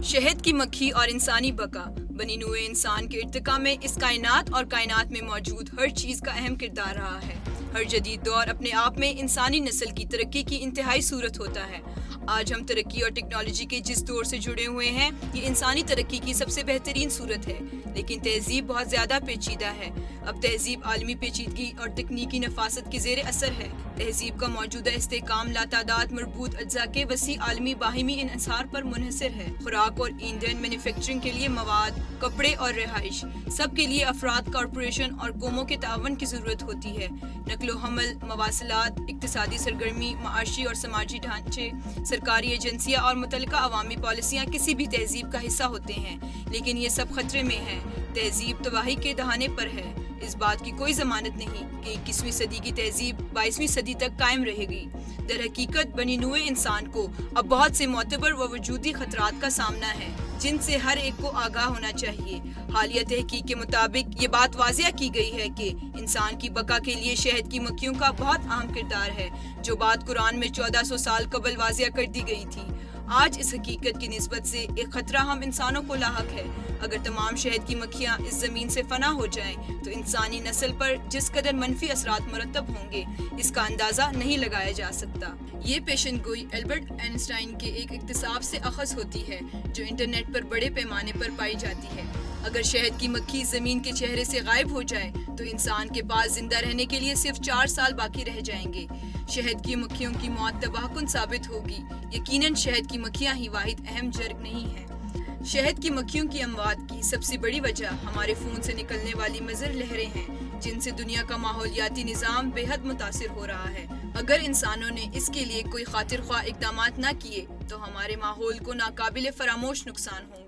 شہد کی مکھی اور انسانی بقا بنی نوع انسان کے ارتقاء میں اس کائنات اور کائنات میں موجود ہر چیز کا اہم کردار رہا ہے۔ ہر جدید دور اپنے آپ میں انسانی نسل کی ترقی کی انتہائی صورت ہوتا ہے۔ آج ہم ترقی اور ٹیکنالوجی کے جس دور سے جڑے ہوئے ہیں، یہ انسانی ترقی کی سب سے بہترین صورت ہے، لیکن تہذیب بہت زیادہ پیچیدہ ہے۔ اب تہذیب عالمی پیچیدگی اور تکنیکی نفاست کے زیر اثر ہے۔ تہذیب کا موجودہ استحکام لاتعداد مربوط اجزاء کے وسیع عالمی باہمی انحصار پر منحصر ہے۔ خوراک اور ایندھن، مینوفیکچرنگ کے لیے مواد، کپڑے اور رہائش، سب کے لیے افراد، کارپوریشن اور قوموں کے تعاون کی ضرورت ہوتی ہے۔ نقل و حمل، مواصلات، اقتصادی سرگرمی، معاشی اور سماجی ڈھانچے، سرکاری ایجنسیاں اور متعلقہ عوامی پالیسیاں کسی بھی تہذیب کا حصہ ہوتے ہیں، لیکن یہ سب خطرے میں ہیں۔ تہذیب تباہی کے دہانے پر ہے۔ اس بات کی کوئی ضمانت نہیں کہ 21ویں صدی کی تہذیب 22ویں صدی تک قائم رہے گی۔ در حقیقت بنی نوع انسان کو اب بہت سے معتبر و وجودی خطرات کا سامنا ہے، جن سے ہر ایک کو آگاہ ہونا چاہیے۔ حالیہ تحقیق کے مطابق یہ بات واضح کی گئی ہے کہ انسان کی بقا کے لیے شہد کی مکھیوں کا بہت اہم کردار ہے، جو بات قرآن میں 1400 سال قبل واضح کر دی گئی تھی۔ آج اس حقیقت کی نسبت سے ایک خطرہ ہم انسانوں کو لاحق ہے۔ اگر تمام شہد کی مکھیاں اس زمین سے فنا ہو جائیں تو انسانی نسل پر جس قدر منفی اثرات مرتب ہوں گے، اس کا اندازہ نہیں لگایا جا سکتا۔ یہ پیشن گوئی البرٹ آئنسٹائن کے ایک اکتشاف سے اخذ ہوتی ہے، جو انٹرنیٹ پر بڑے پیمانے پر پائی جاتی ہے۔ اگر شہد کی مکھی زمین کے چہرے سے غائب ہو جائے تو انسان کے پاس زندہ رہنے کے لیے صرف 4 سال باقی رہ جائیں گے۔ شہد کی مکھیوں کی موت تباہ کن ثابت ہوگی۔ یقیناً شہد کی مکھیاں ہی واحد اہم جرم نہیں ہیں۔ شہد کی مکھیوں کی اموات کی سب سے بڑی وجہ ہمارے خون سے نکلنے والی مضر لہریں ہیں، جن سے دنیا کا ماحولیاتی نظام بے حد متاثر ہو رہا ہے۔ اگر انسانوں نے اس کے لیے کوئی خاطر خواہ اقدامات نہ کیے تو ہمارے ماحول کو ناقابل فراموش نقصان ہوں گے۔